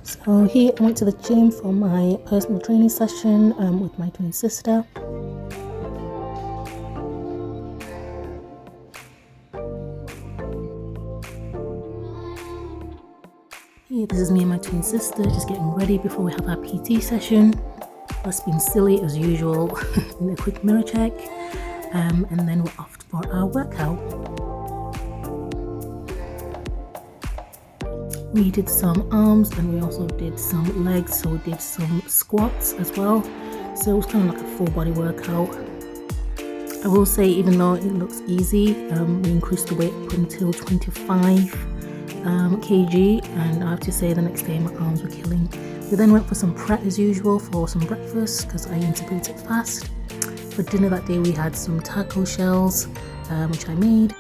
So here I went to the gym for my personal training session with my twin sister. Here, this is me and my twin sister just getting ready before we have our PT session. Us being silly as usual, a quick mirror check, and then we're off for our workout. We did some arms and we also did some legs, so we did some squats as well. So it was kind of like a full body workout. I will say, even though it looks easy, we increased the weight up until 25 kg, and I have to say the next day my arms were killing. We then went for some prep as usual for some breakfast because I aim to beat it fast. For dinner that day we had some taco shells, which I made,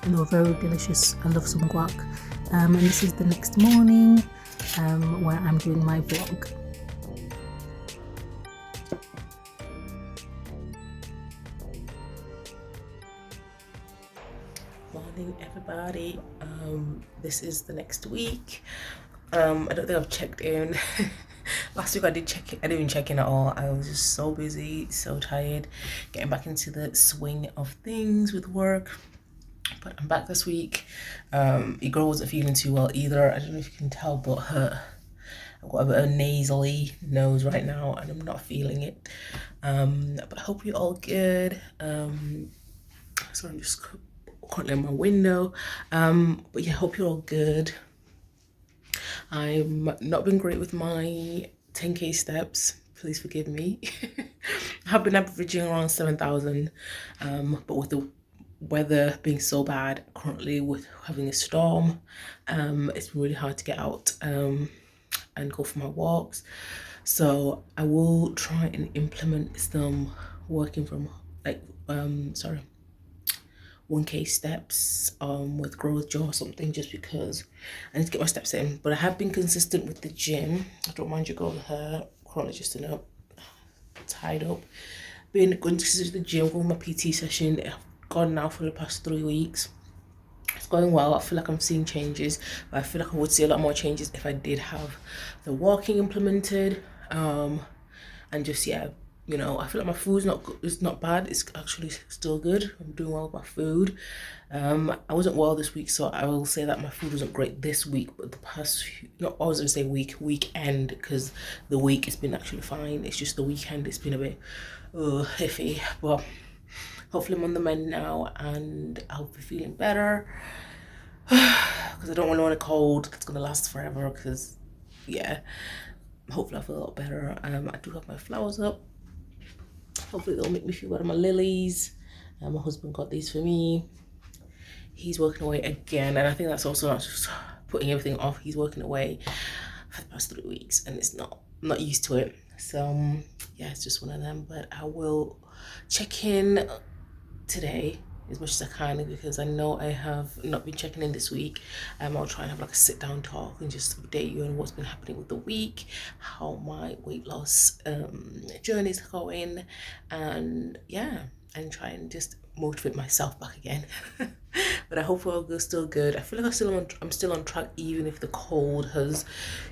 and they were very delicious. I love some guac. And this is the next morning where I'm doing my vlog. Morning everybody. This is the next week. I don't think I've checked in. Last week I didn't even check in at all. I was just so busy, so tired, getting back into the swing of things with work. But I'm back this week. Your girl wasn't feeling too well either. I don't know if you can tell, but I've got a bit of a nasally nose right now and I'm not feeling it. But I hope you're all good. So I'm just currently on my window. But yeah, hope you're all good. I'm not been great with my 10k steps. Please forgive me. I have been averaging around 7,000, but with the weather being so bad currently, with having a storm, it's really hard to get out and go for my walks. So I will try and implement some working from 1k steps with growth jaw or something, just because I need to get my steps in. But I have been consistent with the gym. I don't mind you going with her currently just tied up. Been going to the gym, going my PT session. I've gone now for the past 3 weeks. It's going well. I feel like I'm seeing changes, but I feel like I would see a lot more changes if I did have the walking implemented. And just, yeah, you know, I feel like my food's it's not bad. It's actually still good. I'm doing well with my food. I wasn't well this week, so I will say that my food wasn't great this week, but the past I was gonna say weekend, because the week it's been actually fine. It's just the weekend it's been a bit iffy, but hopefully I'm on the mend now and I'll be feeling better, because I don't want to want a cold that's gonna last forever, because yeah, hopefully I'll feel a lot better. I do have my flowers up. Hopefully they'll make me feel better. My lilies, my husband got these for me. He's working away again, and I think that's also not just putting everything off. He's working away for the past 3 weeks and it's not used to it. So yeah, it's just one of them. But I will check in today as much as I can, because I know I have not been checking in this week. I'll try and have like a sit down talk and just update you on what's been happening with the week, how my weight loss journey is going, and yeah, and try and just motivate myself back again. But I hope we're all still good. I feel like I'm still on track, even if the cold has,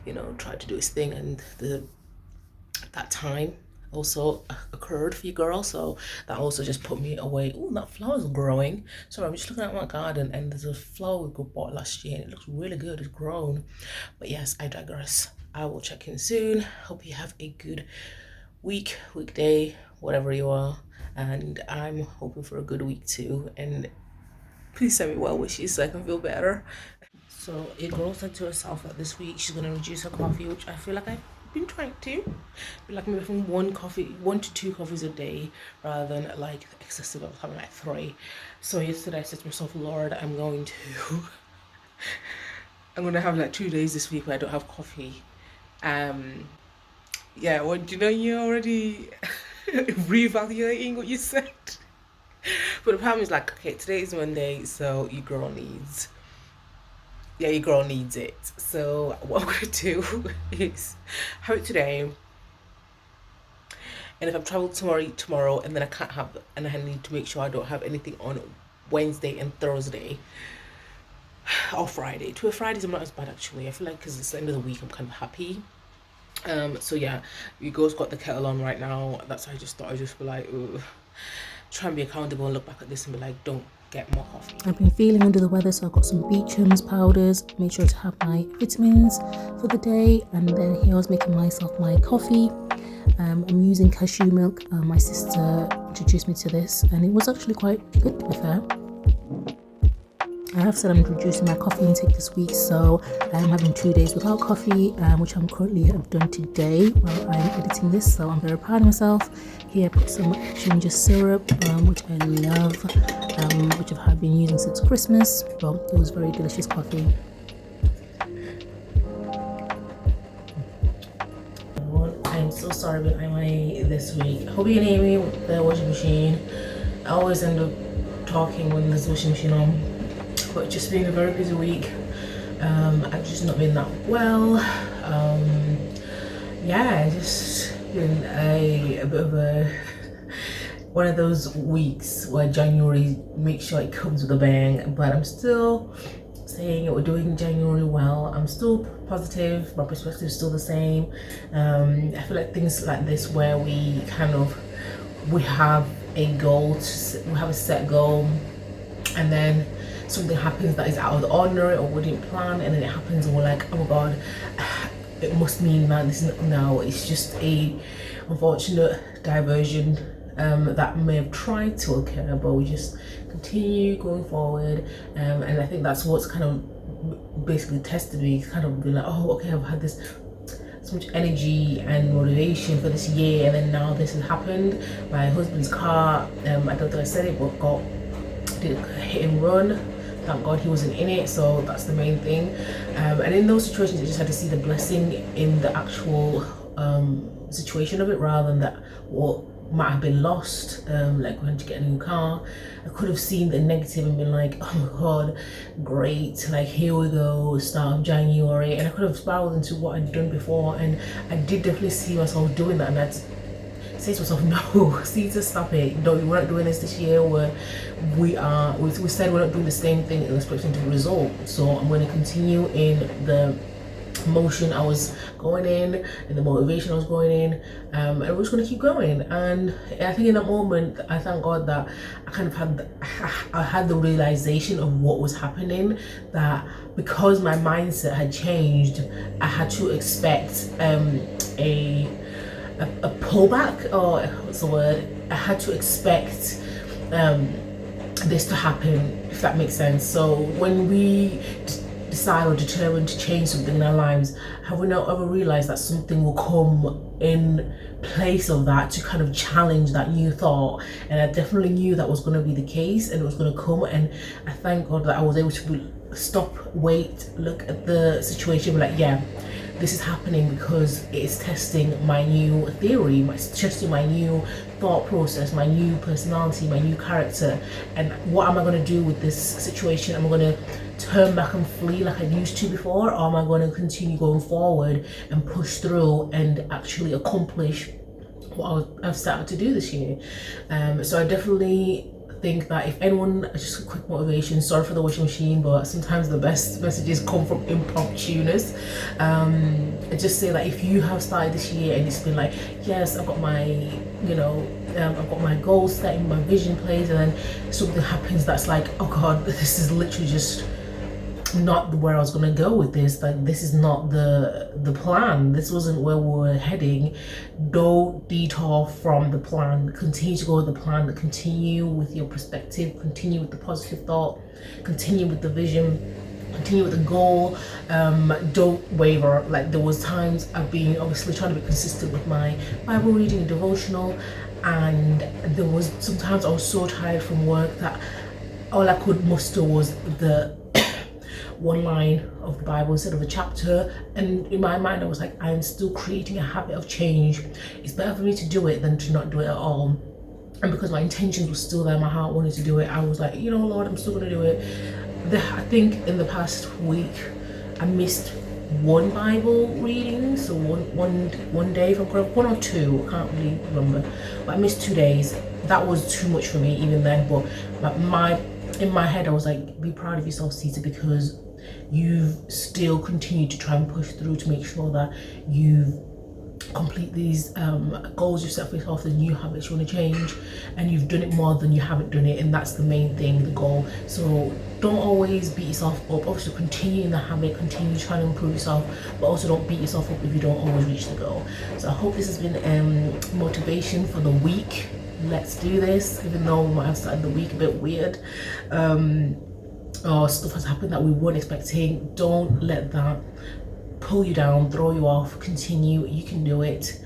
you know, tried to do its thing, and that time also occurred for you, girl. So that also just put me away. Oh, that flower's growing. So I'm just looking at my garden and there's a flower we bought last year and it looks really good. It's grown. But yes, I digress. I will check in soon. Hope you have a good weekday, whatever you are, and I'm hoping for a good week too. And please send me well wishes so I can feel better. So a girl said to herself that this week she's gonna reduce her coffee, which I feel like I've been trying to be like maybe from 1 to 2 coffees a day, rather than like excessive of having like 3. So yesterday I said to myself, Lord, I'm gonna have like 2 days this week where I don't have coffee. Yeah, well, do you know, you're already reevaluating what you said. But the problem is, like, okay, today is Monday, so your girl needs it. So what I'm gonna do is have it today, and if I'm traveling tomorrow, and then I need to make sure I don't have anything on Wednesday and Thursday, or Friday. To a Fridays I'm not as bad actually. I feel like because it's the end of the week I'm kind of happy. So yeah, Hugo's got the kettle on right now. That's why I just thought I'd just be like, ugh, try and be accountable and look back at this and be like, don't get more coffee. I've been feeling under the weather, so I've got some Beecham's powders. Made sure to have my vitamins for the day, and then here I was making myself my coffee. I'm using cashew milk. My sister introduced me to this, and it was actually quite good, to be fair. I have said I'm reducing my coffee intake this week, so I'm having 2 days without coffee, which I'm currently have done today while I'm editing this, so I'm very proud of myself. Here I put some ginger syrup, which I love, which I've been using since Christmas, but it was very delicious coffee. I'm so sorry about my this week. I hope you can hear me with the washing machine. I always end up talking when there's washing machine on. But it's just been a very busy week. I've just not been that well. Yeah, just been a bit of a one of those weeks where January makes sure it comes with a bang. But I'm still saying we're doing January well. I'm still positive. My perspective is still the same. I feel like things like this where we have a goal, we have a set goal, and then something happens that is out of the ordinary or we didn't plan, and then it happens and we're like, oh my god, it must mean that this is no, it's just a unfortunate diversion that may have tried to occur, but we just continue going forward, and I think that's what's kind of basically tested me. It's kind of been like, oh okay, I've had this so much energy and motivation for this year, and then now this has happened. My husband's car, I don't think I said it, but did a hit and run. Thank God he wasn't in it, so that's the main thing. And in those situations, I just had to see the blessing in the actual situation of it, rather than that what might have been lost, like when to get a new car. I could have seen the negative and been like, oh my god, great, like here we go, start of January, and I could have spiraled into what I'd done before, and I did definitely see myself doing that, and I'd say to myself, no, Caesar, stop it. No, we're not doing this year. We said we're not doing the same thing and expecting to result. So I'm going to continue in the motion I was going in and the motivation I was going in, and we're just going to keep going. And I think in that moment, I thank God that I kind of had the realization of what was happening, that because my mindset had changed, I had to expect a pullback, or what's the word? I had to expect this to happen, if that makes sense. So when we decide or determine to change something in our lives, have we not ever realized that something will come in place of that to kind of challenge that new thought? And I definitely knew that was going to be the case, and it was going to come. And I thank God that I was able to stop, wait, look at the situation, be like, yeah, this is happening because it's testing my new theory, it's testing my new thought process, my new personality, my new character. And what am I going to do with this situation? Am I going to turn back and flee like I used to before, or am I going to continue going forward and push through and actually accomplish what I've set out to do this year? So I definitely think that if anyone, just a quick motivation, sorry for the washing machine, but sometimes the best messages come from impromptuness. I just say that if you have started this year and it's been like, yes, I've got my, I've got my goals set in, my vision plays, and then something happens that's like, oh god, this is literally just not where I was gonna go with this. Like, this is not the plan. This wasn't where we were heading. Don't detour from the plan. Continue to go with the plan. Continue with your perspective. Continue with the positive thought. Continue with the vision. Continue with the goal. Don't waver. Like, there was times I've been obviously trying to be consistent with my Bible reading and devotional, and there was sometimes I was so tired from work that all I could muster was the one line of the Bible instead of a chapter. And in my mind I was like, I am still creating a habit of change. It's better for me to do it than to not do it at all. And because my intentions were still there, my heart wanted to do it, I was like, Lord, I'm still gonna do it. I think in the past week I missed one Bible reading, so one day, if I'm correct, one or two, I can't really remember, but I missed 2 days. That was too much for me even then, but my in my head I was like, be proud of yourself, Sita, because you've still continued to try and push through to make sure that you complete these goals you set for yourself, the new habits you want to change, and you've done it more than you haven't done it, and that's the main thing, the goal. So don't always beat yourself up. Obviously continue in the habit, continue trying to improve yourself, but also don't beat yourself up if you don't always reach the goal. So I hope this has been motivation for the week. Let's do this, even though we might have started the week a bit weird, or stuff has happened that we weren't expecting. Don't let that pull you down, throw you off. Continue, you can do it.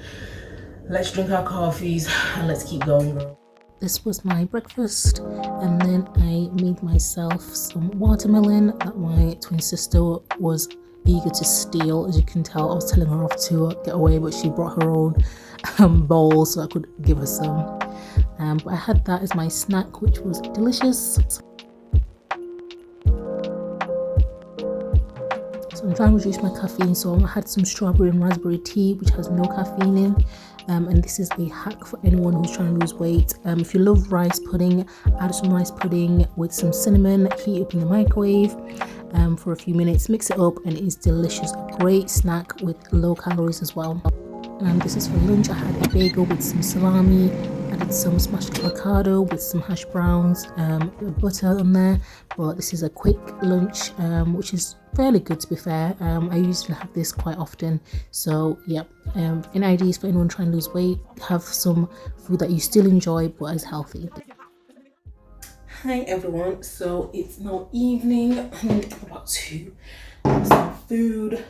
Let's drink our coffees and let's keep going, girl. This was my breakfast, and then I made myself some watermelon that my twin sister was eager to steal. As you can tell, I was telling her off to get away, but she brought her own bowl so I could give her some. But I had that as my snack, which was delicious. So I'm trying to reduce my caffeine, so I had some strawberry and raspberry tea, which has no caffeine in. And this is a hack for anyone who's trying to lose weight. If you love rice pudding, add some rice pudding with some cinnamon, heat it up in the microwave for a few minutes, mix it up, and it is delicious. A great snack with low calories as well. This is for lunch. I had a bagel with some salami, added some smashed avocado with some hash browns, a bit of butter on there. But this is a quick lunch, which is fairly good, to be fair. I used to have this quite often. So yeah, any ideas for anyone trying to lose weight? Have some food that you still enjoy but is healthy. Hi everyone, so it's now evening. I'm about to have some food.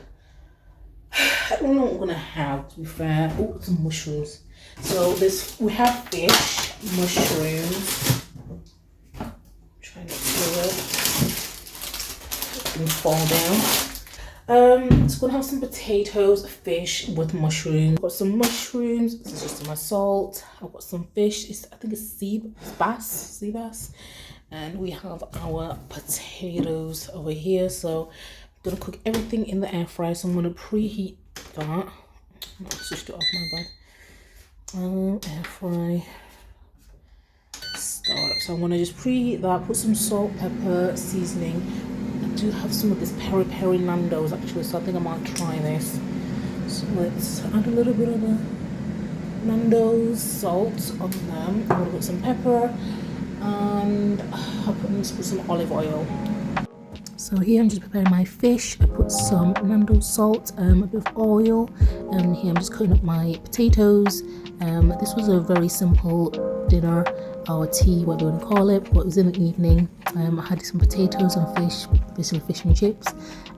I don't know what I'm gonna have, to be fair. Oh, some mushrooms. So we have fish, mushrooms. Try not to let them fall down. So gonna have some potatoes, fish with mushrooms. I've got some mushrooms. This is just my salt. I've got some fish. I think it's sea bass, and we have our potatoes over here. So I'm gonna cook everything in the air fryer. So I'm gonna preheat that. I switched it off, my bad. Air fry. Start. So I'm gonna just preheat that. Put some salt, pepper, seasoning. I do have some of this peri Nando's actually, so I think I might try this. So let's add a little bit of the Nando's salt on them. I'm gonna put some pepper, and I'll put some olive oil. So here I'm just preparing my fish. I put some Nando's salt, a bit of oil, and here I'm just cutting up my potatoes. This was a very simple dinner or tea, whatever you want to call it, but it was in the evening. I had some potatoes and fish, basically fish and chips,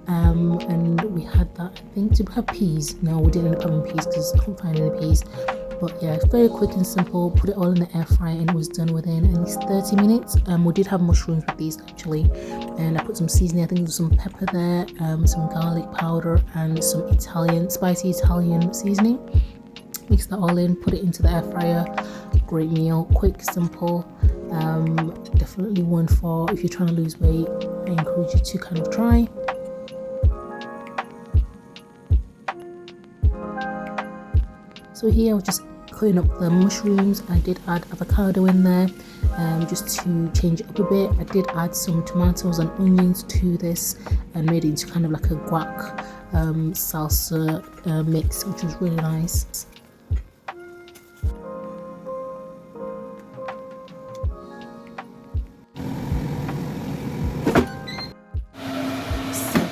and we had that, I think, to have peas. No, we didn't end up having peas because I couldn't find any peas. But yeah, very quick and simple. Put it all in the air fryer and it was done within at least 30 minutes. We did have mushrooms with these actually, and I put some seasoning. I think there was some pepper there, some garlic powder, and some spicy Italian seasoning. Mix that all in, put it into the air fryer. Great meal, quick, simple. Definitely one for if you're trying to lose weight. I encourage you to kind of try. So here I was just cutting up the mushrooms. I did add avocado in there, just to change it up a bit. I did add some tomatoes and onions to this and made it into kind of like a guac salsa mix, which was really nice.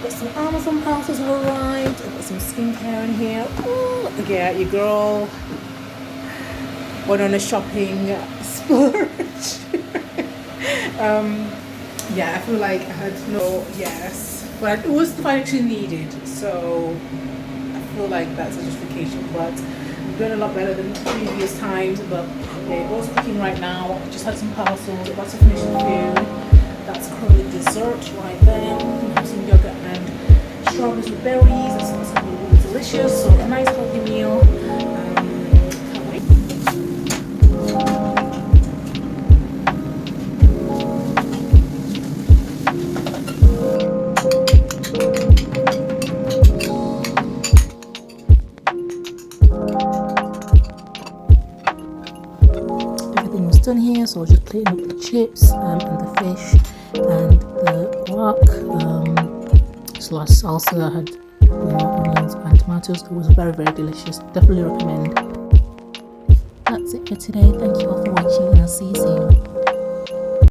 Some Amazon parcels have arrived. I've got some skincare in here. Ooh, look at your girl. Went on a shopping splurge. Yeah, I feel like I had but it was financially needed. So I feel like that's a justification. But I'm doing a lot better than previous times. But okay, what's cooking right now? I just had some parcels. About to finish the food. That's currently dessert right there. We have some yogurt and strawberries with berries. That's really delicious. So a nice healthy meal. Can't wait. Everything was done here, so I was just plating up the chips and the fish. plus also I had onions and tomatoes. It was very, very delicious. Definitely recommend. That's it for today. Thank you all for watching and I'll see you soon.